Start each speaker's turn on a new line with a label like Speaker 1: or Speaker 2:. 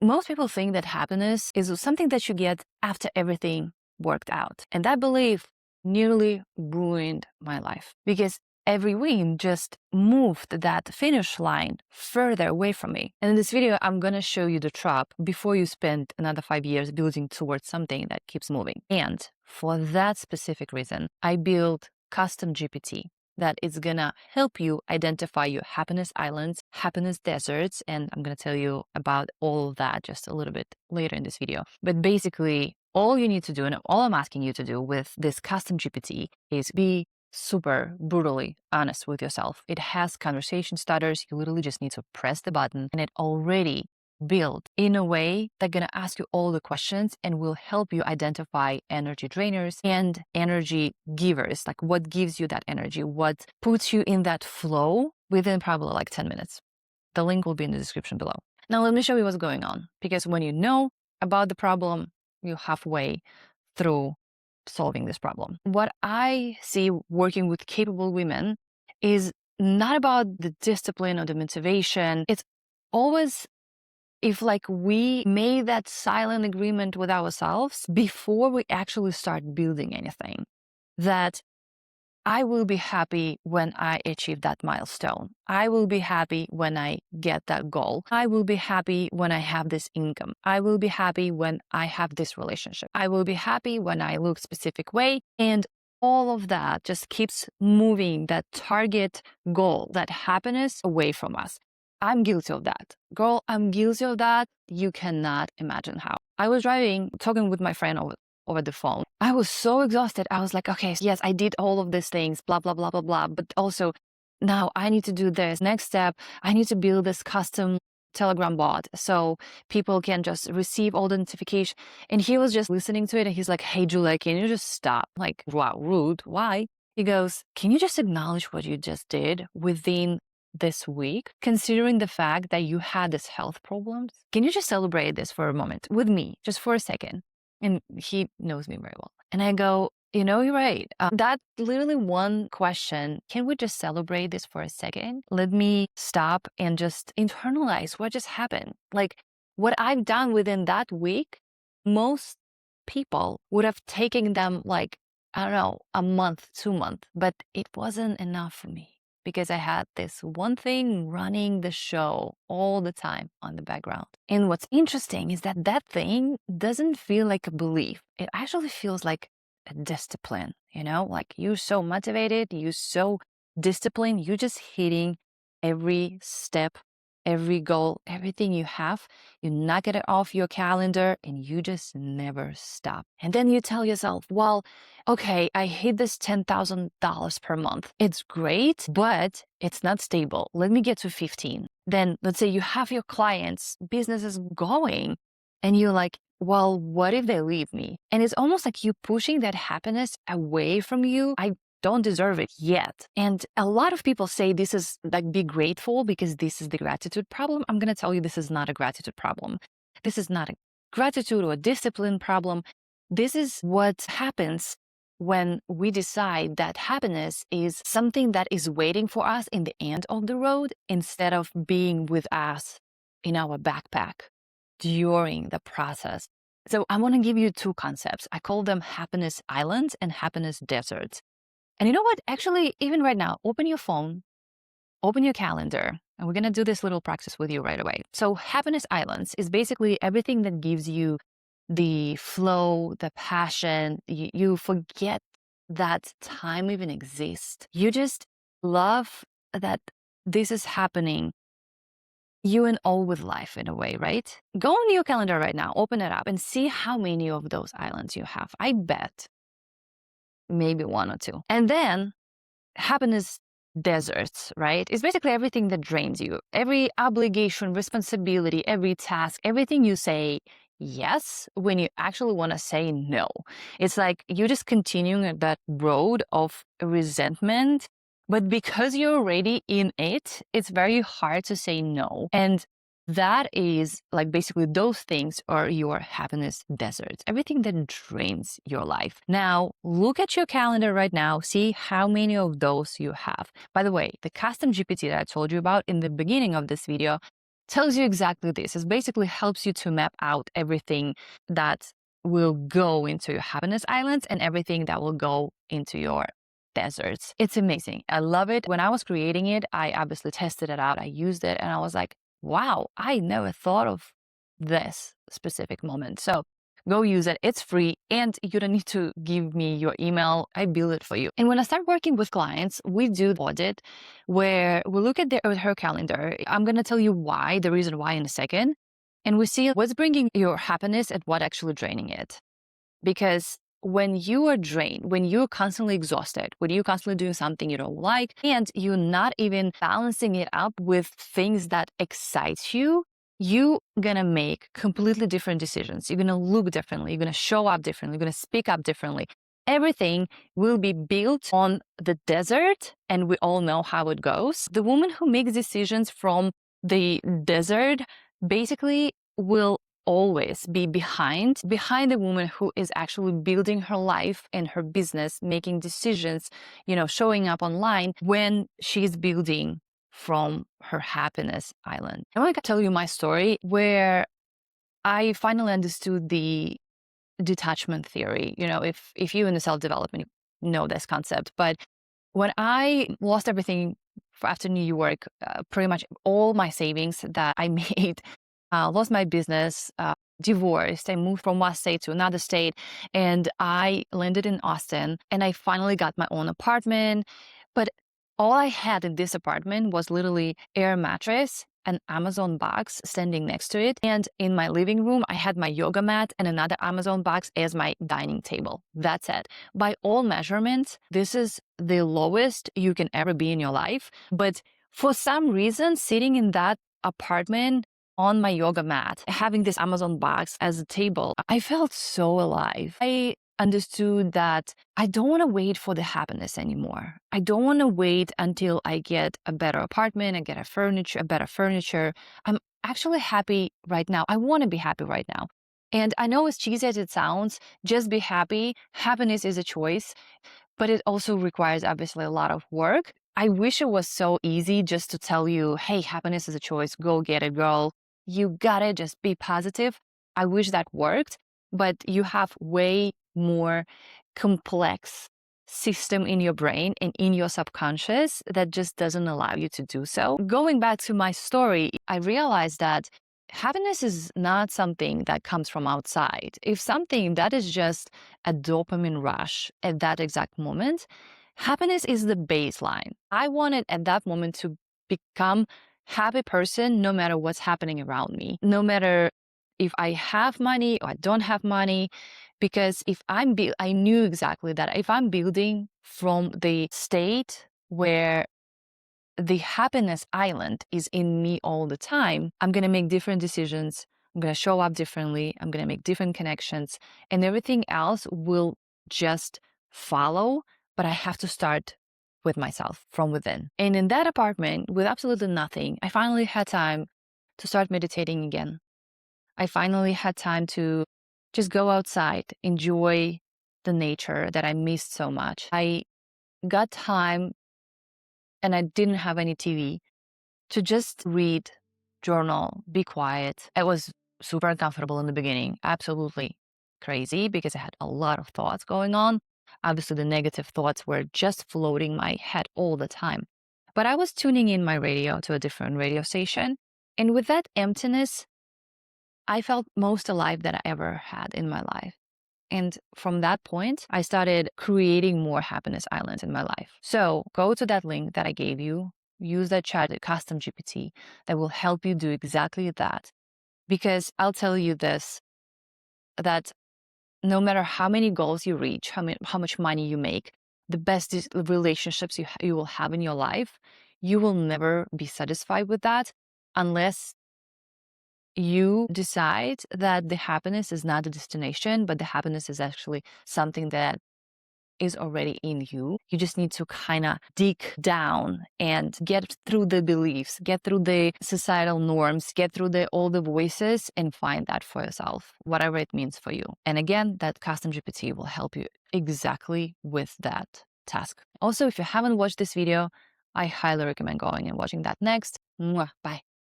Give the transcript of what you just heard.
Speaker 1: Most people think that happiness is something that you get after everything worked out. And that belief nearly ruined my life because every win just moved that finish line further away from me. And in this video, I'm going to show you the trap before you spend another 5 years building towards something that keeps moving. And for that specific reason, I built custom GPT that is gonna help you identify your happiness islands, happiness deserts, and I'm gonna tell you about all of that just a little bit later in this video. But basically, all you need to do, and all I'm asking you to do with this custom GPT is be super brutally honest with yourself. It has conversation starters. You literally just need to press the button and it already built in a way that's going to ask you all the questions and will help you identify energy drainers and energy givers, like what gives you that energy, what puts you in that flow within probably like 10 minutes. The link will be in the description below. Now, let me show you what's going on, because when you know about the problem, you're halfway through solving this problem. What I see working with capable women is not about the discipline or the motivation. It's always if like we made that silent agreement with ourselves before we actually start building anything, that I will be happy when I achieve that milestone. I will be happy when I get that goal. I will be happy when I have this income. I will be happy when I have this relationship. I will be happy when I look specific way. And all of that just keeps moving that target goal, that happiness away from us. I'm guilty of that. Girl, I'm guilty of that. You cannot imagine how. I was driving, talking with my friend over the phone. I was so exhausted. I was like, okay, yes, I did all of these things, blah, blah, blah, blah, blah. But also now I need to do this. Next step, I need to build this custom Telegram bot so people can just receive all the notifications. And he was just listening to it and he's like, hey, Julia, can you just stop? Like, wow, rude. Why? He goes, can you just acknowledge what you just did within this week, considering the fact that you had this health problems? Can you just celebrate this for a moment with me, just for a second? And he knows me very well. And I go, you know, you're right. That literally one question, can we just celebrate this for a second? Let me stop and just internalize what just happened. Like what I've done within that week, most people would have taken them like, I don't know, a month, 2 months, but it wasn't enough for me, because I had this one thing running the show all the time on the background. And what's interesting is that that thing doesn't feel like a belief. It actually feels like a discipline, you know, like you're so motivated, you're so disciplined, you're just hitting every step, every goal, everything you have, you knock it off your calendar and you just never stop. And then you tell yourself, well, okay, I hit this $10,000 per month. It's great, but it's not stable. Let me get to 15. Then let's say you have your clients, business is going, and you're like, well, what if they leave me? And it's almost like you pushing that happiness away from you. I don't deserve it yet. And a lot of people say this is like, be grateful because this is the gratitude problem. I'm going to tell you, this is not a gratitude problem. This is not a gratitude or a discipline problem. This is what happens when we decide that happiness is something that is waiting for us in the end of the road instead of being with us in our backpack during the process. So I want to give you two concepts. I call them happiness islands and happiness deserts. And you know what? Actually, even right now, open your phone, open your calendar, and we're going to do this little practice with you right away. So happiness islands is basically everything that gives you the flow, the passion. You forget that time even exists. You just love that this is happening, you and all with life in a way, right? Go on your calendar right now, open it up and see how many of those islands you have. I bet maybe 1 or 2. And then happiness deserts, right? It's basically everything that drains you. Every obligation, responsibility, every task, everything you say yes when you actually want to say no. It's like you're just continuing that road of resentment, but because you're already in it, it's very hard to say no. And that is like basically those things are your happiness deserts, everything that drains your life. Now, look at your calendar right now, see how many of those you have. By the way, the custom GPT that I told you about in the beginning of this video, tells you exactly this. It basically helps you to map out everything that will go into your happiness islands and everything that will go into your deserts. It's amazing. I love it. When I was creating it, I obviously tested it out. I used it and I was like, wow, I never thought of this specific moment. So go use it. It's free and you don't need to give me your email. I build it for you. And when I start working with clients, we do the audit where we look at her calendar. I'm going to tell you why, the reason why in a second. And we see what's bringing your happiness and what actually draining it. Because when you are drained, when you're constantly exhausted, when you're constantly doing something you don't like, and you're not even balancing it up with things that excite you, you're gonna make completely different decisions. You're gonna look differently. You're gonna show up differently. You're gonna speak up differently. Everything will be built on the desert, and we all know how it goes. The woman who makes decisions from the desert basically will always be behind the woman who is actually building her life and her business, making decisions, showing up online when she's building from her happiness island. I want to tell you my story where I finally understood the detachment theory. If you in the self-development know this concept, but when I lost everything after New York, pretty much all my savings that I made, lost my business, divorced. I moved from one state to another state, and I landed in Austin, and I finally got my own apartment. But all I had in this apartment was literally air mattress, an Amazon box standing next to it. And in my living room, I had my yoga mat and another Amazon box as my dining table. That's it. By all measurements, this is the lowest you can ever be in your life. But for some reason, sitting in that apartment on my yoga mat, having this Amazon box as a table, I felt so alive. I understood that I don't want to wait for the happiness anymore. I don't want to wait until I get a better apartment, I get a better furniture. I'm actually happy right now. I want to be happy right now. And I know as cheesy as it sounds, just be happy. Happiness is a choice, but it also requires obviously a lot of work. I wish it was so easy just to tell you, hey, happiness is a choice. Go get it, girl. You got it. Just be positive. I wish that worked, but you have way more complex system in your brain and in your subconscious that just doesn't allow you to do so. Going back to my story, I realized that happiness is not something that comes from outside. If something that is just a dopamine rush at that exact moment, happiness is the baseline. I wanted at that moment to become happy person no matter what's happening around me, no matter if I have money or I don't have money, because I knew exactly that if I'm building from the state where the happiness island is in me all the time, I'm going to make different decisions. I'm going to show up differently. I'm going to make different connections, and everything else will just follow. But I have to start with myself from within. And in that apartment with absolutely nothing, I finally had time to start meditating again. I finally had time to just go outside, enjoy the nature that I missed so much. I got time, and I didn't have any TV, to just read, journal, be quiet. It was super uncomfortable in the beginning, absolutely crazy, because I had a lot of thoughts going on. Obviously, the negative thoughts were just floating my head all the time. But I was tuning in my radio to a different radio station. And with that emptiness, I felt most alive that I ever had in my life. And from that point, I started creating more happiness islands in my life. So go to that link that I gave you, use that chat, custom GPT, that will help you do exactly that. Because I'll tell you this, that no matter how many goals you reach, how much money you make, the best relationships you will have in your life, you will never be satisfied with that unless you decide that the happiness is not the destination, but the happiness is actually something that is already in you. You just need to kind of dig down and get through the beliefs, get through the societal norms, get through all the voices and find that for yourself, whatever it means for you. And again, that custom GPT will help you exactly with that task. Also, if you haven't watched this video, I highly recommend going and watching that next. Mwah, bye.